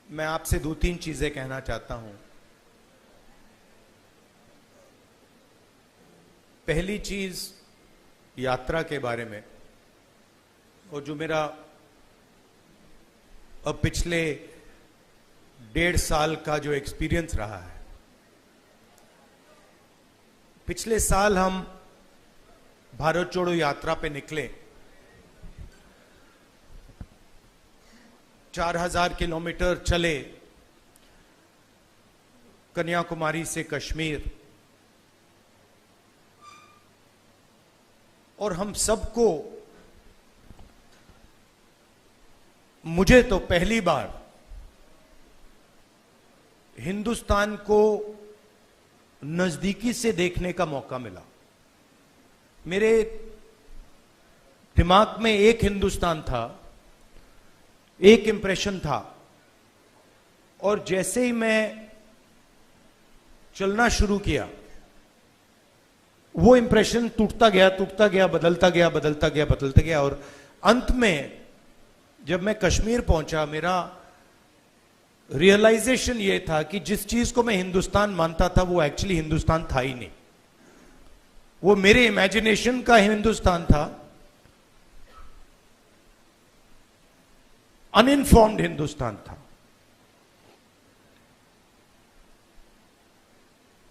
मैं आपसे दो तीन चीजें कहना चाहता हूं। पहली चीज यात्रा के बारे में, और जो मेरा अब पिछले 1.5 साल का जो एक्सपीरियंस रहा है। पिछले साल हम भारत जोड़ो यात्रा पे निकले। 4000 किलोमीटर चले, कन्याकुमारी से कश्मीर, और हम सबको, मुझे तो पहली बार हिंदुस्तान को नजदीकी से देखने का मौका मिला। मेरे दिमाग में एक हिंदुस्तान था, एक इंप्रेशन था, और जैसे ही मैं चलना शुरू किया, वो इंप्रेशन टूटता गया, बदलता गया, और अंत में जब मैं कश्मीर पहुंचा, मेरा रियलाइजेशन ये था कि जिस चीज को मैं हिंदुस्तान मानता था वो एक्चुअली हिंदुस्तान था ही नहीं। वो मेरे इमेजिनेशन का हिंदुस्तान था, अनइन्फॉर्म्ड हिंदुस्तान था।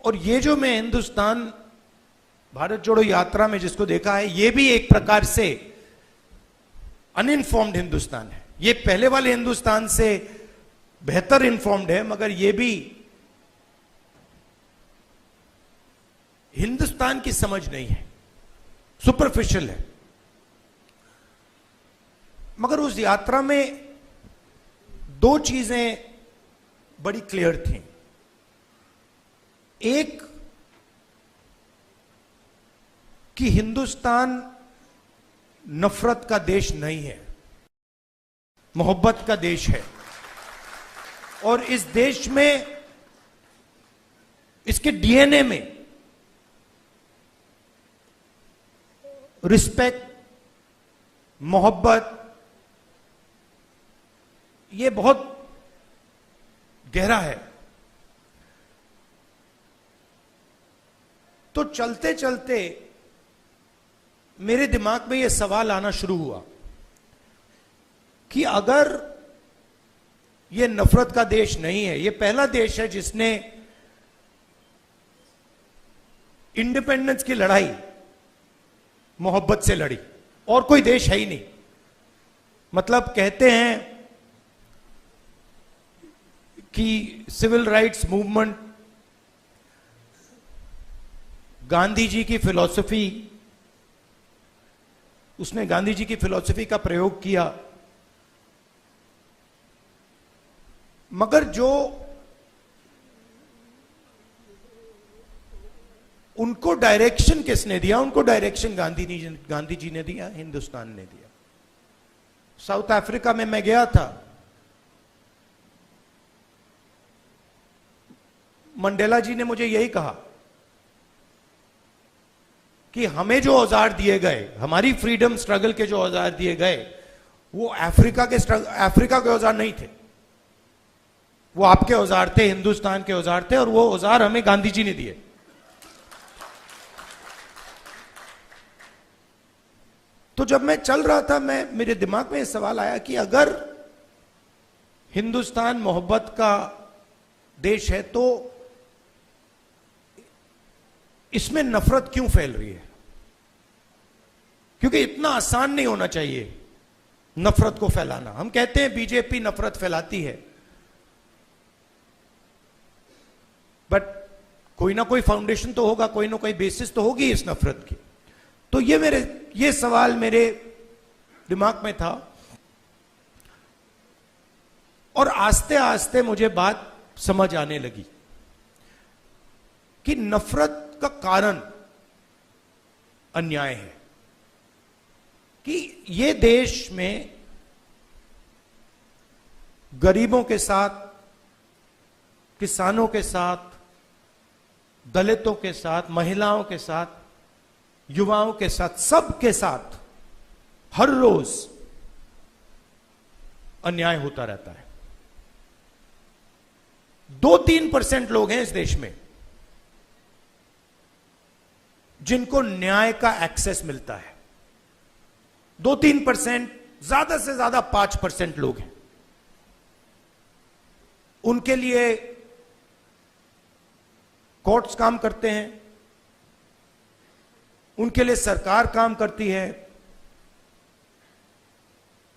और ये जो मैं हिंदुस्तान भारत जोड़ो यात्रा में जिसको देखा है, ये भी एक प्रकार से अनइन्फॉर्म्ड हिंदुस्तान है। ये पहले वाले हिंदुस्तान से बेहतर इन्फॉर्म्ड है, मगर ये भी हिंदुस्तान की समझ नहीं है, सुपरफिशियल है। मगर उस यात्रा में दो चीजें बड़ी क्लियर थी। एक कि हिंदुस्तान नफरत का देश नहीं है, मोहब्बत का देश है। और इस देश में, इसके डीएनए में रिस्पेक्ट, मोहब्बत, ये बहुत गहरा है। तो चलते चलते मेरे दिमाग में यह सवाल आना शुरू हुआ कि अगर यह नफरत का देश नहीं है, यह पहला देश है जिसने इंडिपेंडेंस की लड़ाई मोहब्बत से लड़ी, और कोई देश है ही नहीं। मतलब कहते हैं कि civil rights movement, Gandhi ji की फिलॉसफी, उसने गांधी जी की फिलॉसफी का प्रयोग किया, मगर जो उनको डायरेक्शन किसने दिया? उनको डायरेक्शन गांधी जी ने दिया, हिंदुस्तान ने दिया। साउथ अफ्रीका में मैं गया था, मंडेला जी ने मुझे यही कहा कि हमें जो औजार दिए गए, हमारी फ्रीडम स्ट्रगल के जो औजार दिए गए, वो अफ्रीका के औजार नहीं थे, वो आपके औजार थे, हिंदुस्तान के औजार थे, और वो औजार हमें गांधी जी ने दिए। तो जब मैं चल रहा था, मेरे दिमाग में यह सवाल आया कि अगर हिंदुस्तान मोहब्बत का देश है, तो इसमें नफरत क्यों फैल रही है? क्योंकि इतना आसान नहीं होना चाहिए नफरत को फैलाना। हम कहते हैं बीजेपी नफरत फैलाती है, बट कोई ना कोई फाउंडेशन तो होगा, कोई ना कोई बेसिस तो होगी इस नफरत की। तो ये सवाल मेरे दिमाग में था, और आस्ते आस्ते मुझे बात समझ आने लगी कि नफरत का कारण अन्याय है। कि ये देश में गरीबों के साथ, किसानों के साथ, दलितों के साथ, महिलाओं के साथ, युवाओं के साथ, सबके साथ हर रोज अन्याय होता रहता है। 2-3% लोग हैं इस देश में जिनको न्याय का एक्सेस मिलता है। 2-3%, ज्यादा से ज्यादा 5% लोग हैं। उनके लिए कोर्ट्स काम करते हैं, उनके लिए सरकार काम करती है,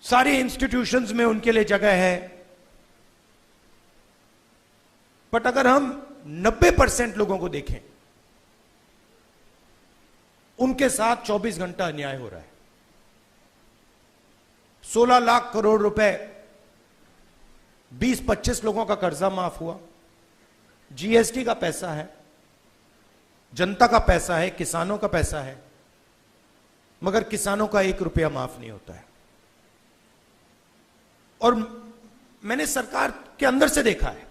सारी इंस्टीट्यूशंस में उनके लिए जगह है। बट अगर हम 90% लोगों को देखें, उनके साथ 24 घंटा अन्याय हो रहा है। 16 लाख करोड़ रुपए 20-25 लोगों का कर्जा माफ हुआ। जीएसटी का पैसा है, जनता का पैसा है, किसानों का पैसा है, मगर किसानों का 1 रुपया माफ नहीं होता है। और मैंने सरकार के अंदर से देखा है,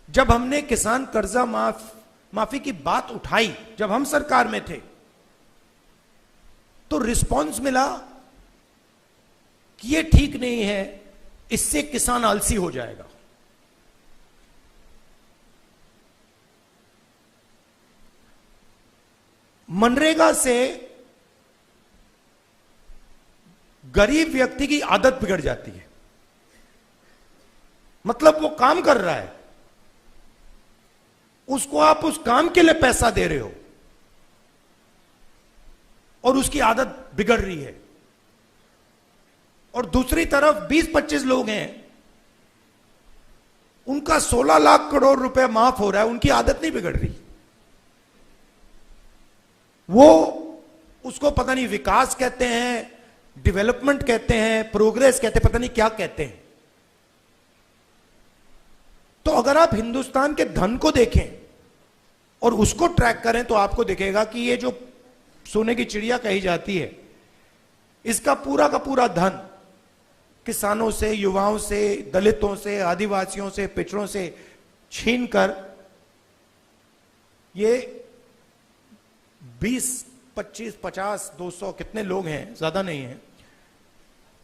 जब हमने किसान कर्जा माफी की बात उठाई, जब हम सरकार में थे, तो रिस्पांस मिला कि यह ठीक नहीं है, इससे किसान आलसी हो जाएगा। मनरेगा से गरीब व्यक्ति की आदत बिगड़ जाती है। मतलब वो काम कर रहा है, उसको आप उस काम के लिए पैसा दे रहे हो और उसकी आदत बिगड़ रही है। और दूसरी तरफ 20-25 लोग हैं, उनका 16 लाख करोड़ रुपए माफ हो रहा है, उनकी आदत नहीं बिगड़ रही। वो उसको पता नहीं विकास कहते हैं, डेवलपमेंट कहते हैं, प्रोग्रेस कहते हैं, पता नहीं क्या कहते हैं। तो अगर आप हिंदुस्तान के धन को देखें और उसको ट्रैक करें तो आपको दिखेगा कि ये जो सोने की चिड़िया कही जाती है, इसका पूरा का पूरा धन किसानों से, युवाओं से, दलितों से, आदिवासियों से, पिछड़ों से छीनकर ये 20, 25, 50, 200 कितने लोग हैं, ज्यादा नहीं है,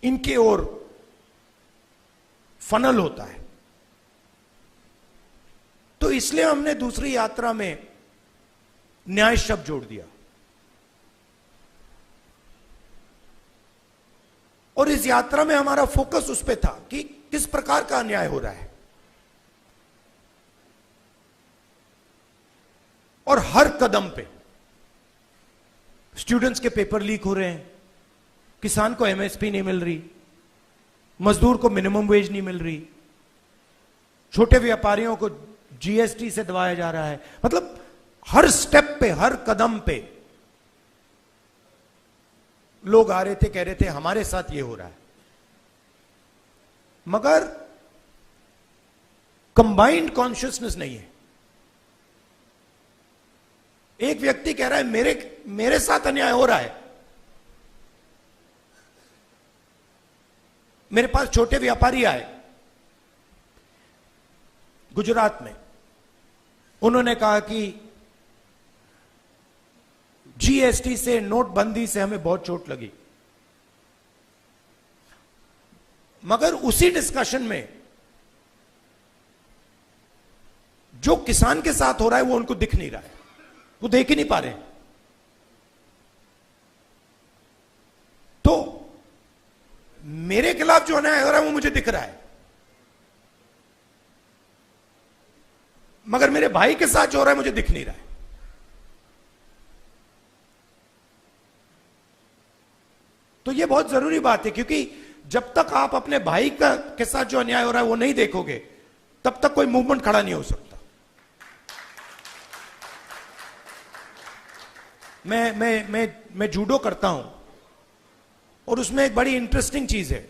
इनके ओर फनल होता है। तो इसलिए हमने दूसरी यात्रा में न्याय शब्द जोड़ दिया। और इस यात्रा में हमारा फोकस उस पर था कि किस प्रकार का अन्याय हो रहा है। और हर कदम पे स्टूडेंट्स के पेपर लीक हो रहे हैं, किसान को एमएसपी नहीं मिल रही, मजदूर को मिनिमम वेज नहीं मिल रही, छोटे व्यापारियों को जीएसटी से दबाया जा रहा है। मतलब हर स्टेप पे, हर कदम पे लोग आ रहे थे, कह रहे थे हमारे साथ ये हो रहा है। मगर कंबाइंड कॉन्शियसनेस नहीं है। एक व्यक्ति कह रहा है मेरे साथ अन्याय हो रहा है। मेरे पास छोटे व्यापारी आए गुजरात में, उन्होंने कहा कि जीएसटी से, नोटबंदी से हमें बहुत चोट लगी। मगर उसी डिस्कशन में जो किसान के साथ हो रहा है वो उनको दिख नहीं रहा है, वो देख ही नहीं पा रहे। तो मेरे खिलाफ जो अन्याय हो रहा है वो मुझे दिख रहा है, मगर मेरे भाई के साथ जो हो रहा है मुझे दिख नहीं रहा है। तो यह बहुत जरूरी बात है, क्योंकि जब तक आप अपने भाई के साथ जो अन्याय हो रहा है वो नहीं देखोगे, तब तक कोई मूवमेंट खड़ा नहीं हो सकता। मैं जूडो करता हूं और उसमें एक बड़ी इंटरेस्टिंग चीज है।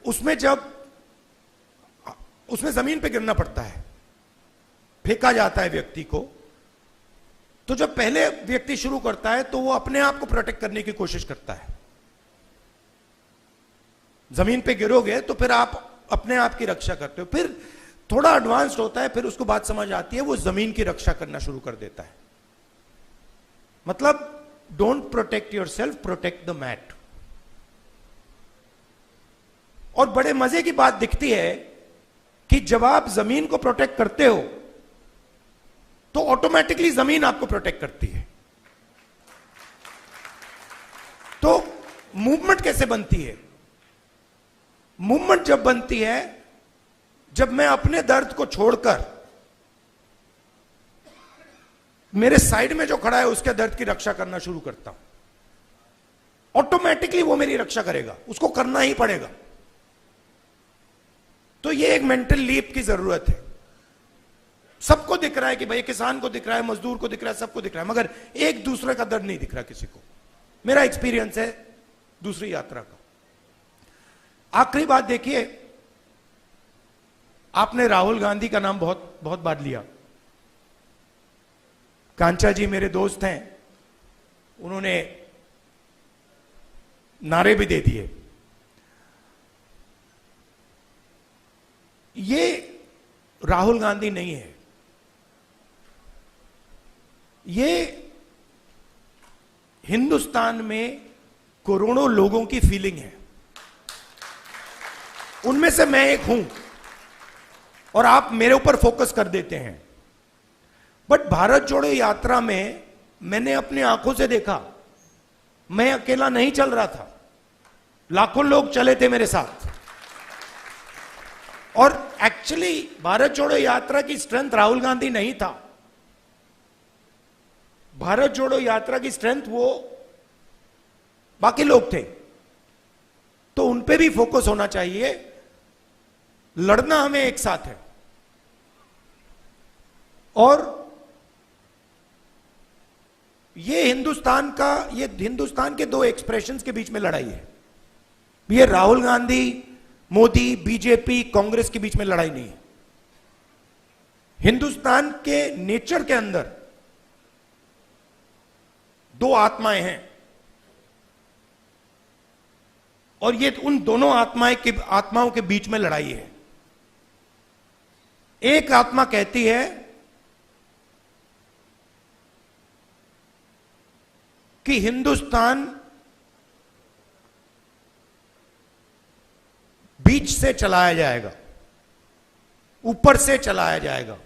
उसमें जमीन पे गिरना पड़ता है, फेंका जाता है व्यक्ति को। तो जब पहले व्यक्ति शुरू करता है तो वो अपने आप को प्रोटेक्ट करने की कोशिश करता है। जमीन पे गिरोगे तो फिर आप अपने आप की रक्षा करते हो। फिर थोड़ा एडवांस्ड होता है, फिर उसको बात समझ आती है, वो जमीन की रक्षा करना शुरू कर देता है। मतलब don't protect yourself, protect the mat. और बड़े मजे की बात दिखती है कि जब आप जमीन को प्रोटेक्ट करते हो तो ऑटोमेटिकली जमीन आपको प्रोटेक्ट करती है। तो मूवमेंट कैसे बनती है? मूवमेंट जब बनती है जब मैं अपने दर्द को छोड़कर मेरे साइड में जो खड़ा है उसके दर्द की रक्षा करना शुरू करता हूं, ऑटोमेटिकली वो मेरी रक्षा करेगा, उसको करना ही पड़ेगा। तो ये एक मेंटल लीप की जरूरत है। सबको दिख रहा है कि भाई किसान को दिख रहा है, मजदूर को दिख रहा है, सबको दिख रहा है, मगर एक दूसरे का दर्द नहीं दिख रहा किसी को। मेरा एक्सपीरियंस है दूसरी यात्रा का। आखिरी बात देखिए, आपने राहुल गांधी का नाम बहुत बहुत बार लिया। कांचा जी मेरे दोस्त हैं, उन्होंने नारे भी दे दिए। ये राहुल गांधी नहीं है, ये हिंदुस्तान में करोड़ों लोगों की फीलिंग है। उनमें से मैं एक हूं और आप मेरे ऊपर फोकस कर देते हैं। बट भारत जोड़ो यात्रा में मैंने अपनी आंखों से देखा, मैं अकेला नहीं चल रहा था, लाखों लोग चले थे मेरे साथ। और एक्चुअली भारत जोड़ो यात्रा की स्ट्रेंथ राहुल गांधी नहीं था। भारत जोड़ो यात्रा की स्ट्रेंथ वो बाकी लोग थे। तो उन पे भी फोकस होना चाहिए। लड़ना हमें एक साथ है। और ये हिंदुस्तान के दो एक्सप्रेशंस के बीच में लड़ाई है। ये राहुल गांधी, मोदी, बीजेपी, कांग्रेस के बीच में लड़ाई नहीं है। हिंदुस्तान के नेचर के अंदर दो आत्माएं हैं और ये उन दोनों आत्माओं के बीच में लड़ाई है। एक आत्मा कहती है कि हिंदुस्तान बीच से चलाया जाएगा, ऊपर से चलाया जाएगा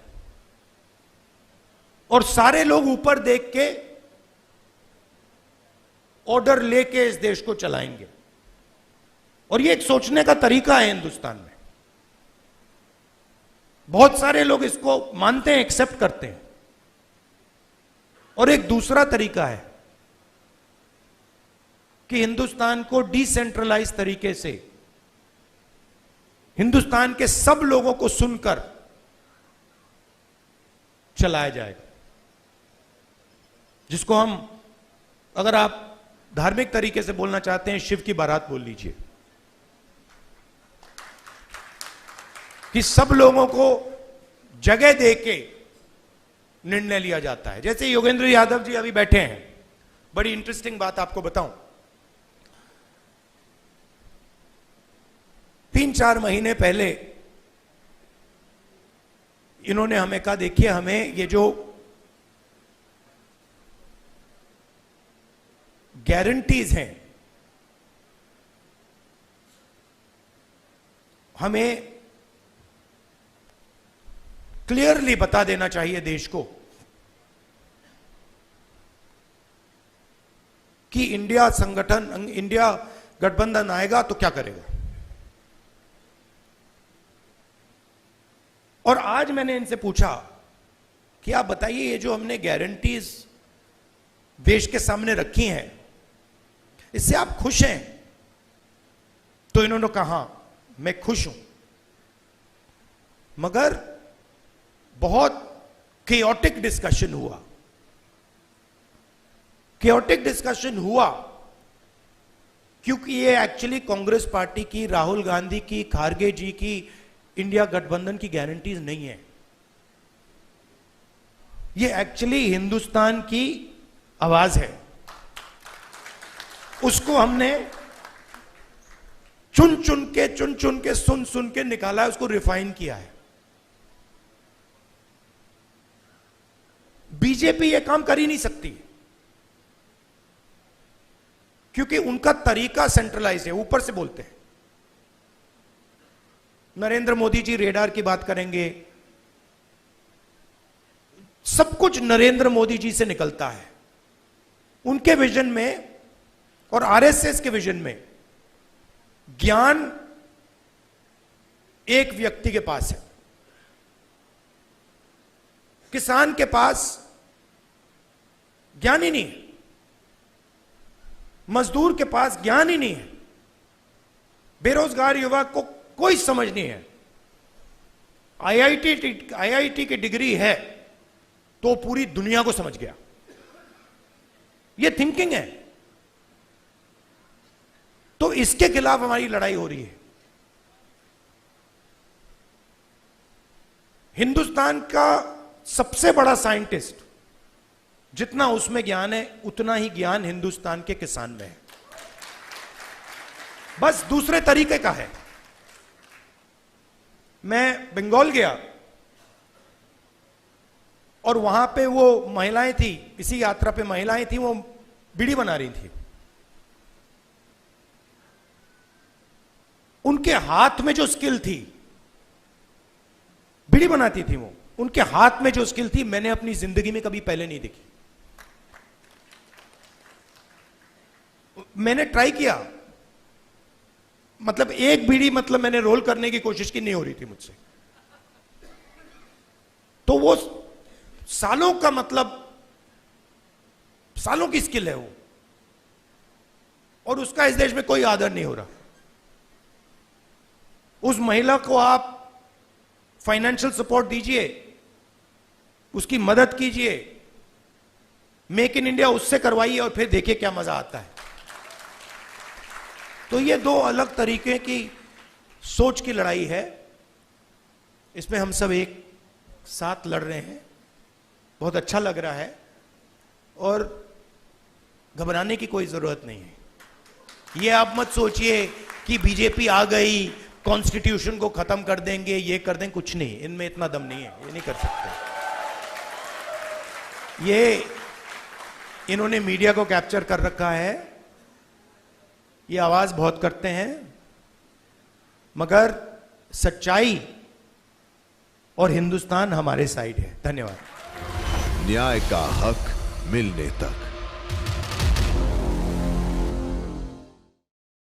और सारे लोग ऊपर देख के ऑर्डर लेके इस देश को चलाएंगे। और ये एक सोचने का तरीका है हिंदुस्तान में। बहुत सारे लोग इसको मानते हैं, एक्सेप्ट करते हैं। और एक दूसरा तरीका है कि हिंदुस्तान को डिसेंट्रलाइज तरीके से हिंदुस्तान के सब लोगों को सुनकर चलाया जाएगा, जिसको हम, अगर आप धार्मिक तरीके से बोलना चाहते हैं, शिव की बारात बोल लीजिए। कि सब लोगों को जगह देके निर्णय लिया जाता है। जैसे योगेंद्र यादव जी अभी बैठे हैं, बड़ी इंटरेस्टिंग बात आपको बताऊं। 3-4 महीने पहले इन्होंने हमें कहा, देखिए हमें ये जो गारंटीज हैं, हमें क्लियरली बता देना चाहिए देश को कि इंडिया गठबंधन आएगा तो क्या करेगा। और आज मैंने इनसे पूछा कि आप बताइए, ये जो हमने गारंटीज देश के सामने रखी हैं, इससे आप खुश हैं? तो इन्होंने कहा मैं खुश हूं, मगर बहुत केओटिक डिस्कशन हुआ। केओटिक डिस्कशन हुआ क्योंकि ये एक्चुअली कांग्रेस पार्टी की, राहुल गांधी की, खारगे जी की इंडिया गठबंधन की गारंटीज नहीं है। ये एक्चुअली हिंदुस्तान की आवाज है। उसको हमने चुन चुन के सुन के निकाला है, उसको रिफाइन किया है। बीजेपी ये काम कर ही नहीं सकती क्योंकि उनका तरीका सेंट्रलाइज है, ऊपर से बोलते हैं। नरेंद्र मोदी जी रेडार की बात करेंगे, सब कुछ नरेंद्र मोदी जी से निकलता है। उनके विजन में और आरएसएस के विजन में ज्ञान एक व्यक्ति के पास है। किसान के पास ज्ञान ही नहीं है, मजदूर के पास ज्ञान ही नहीं है, बेरोजगार युवक को कोई समझ नहीं है। आईआईटी की डिग्री है तो पूरी दुनिया को समझ गया। यह थिंकिंग है। तो इसके खिलाफ हमारी लड़ाई हो रही है। हिंदुस्तान का सबसे बड़ा साइंटिस्ट, जितना उसमें ज्ञान है उतना ही ज्ञान हिंदुस्तान के किसान में है, बस दूसरे तरीके का है। मैं बंगाल गया और वहां पे वो महिलाएं थी, इसी यात्रा पे महिलाएं थी, वो बीड़ी बना रही थी। उनके हाथ में जो स्किल थी, बीड़ी बनाती थी वो, उनके हाथ में जो स्किल थी मैंने अपनी जिंदगी में कभी पहले नहीं देखी। मैंने ट्राई किया, मतलब एक बीड़ी मतलब मैंने रोल करने की कोशिश की, नहीं हो रही थी मुझसे। तो वो सालों का, मतलब सालों की स्किल है वो, और उसका इस देश में कोई आदर नहीं हो रहा। उस महिला को आप फाइनेंशियल सपोर्ट दीजिए, उसकी मदद कीजिए, मेक इन इंडिया उससे करवाइए और फिर देखिए क्या मजा आता है। तो ये दो अलग तरीके की सोच की लड़ाई है। इसमें हम सब एक साथ लड़ रहे हैं। बहुत अच्छा लग रहा है और घबराने की कोई जरूरत नहीं है। ये आप मत सोचिए कि बीजेपी आ गई, कॉन्स्टिट्यूशन को खत्म कर देंगे, ये कर देंगे, कुछ नहीं, इनमें इतना दम नहीं है, ये नहीं कर सकते। ये इन्होंने मीडिया को कैप्चर कर रखा है, ये आवाज बहुत करते हैं, मगर सच्चाई और हिंदुस्तान हमारे साइड है। धन्यवाद। न्याय का हक मिलने तक।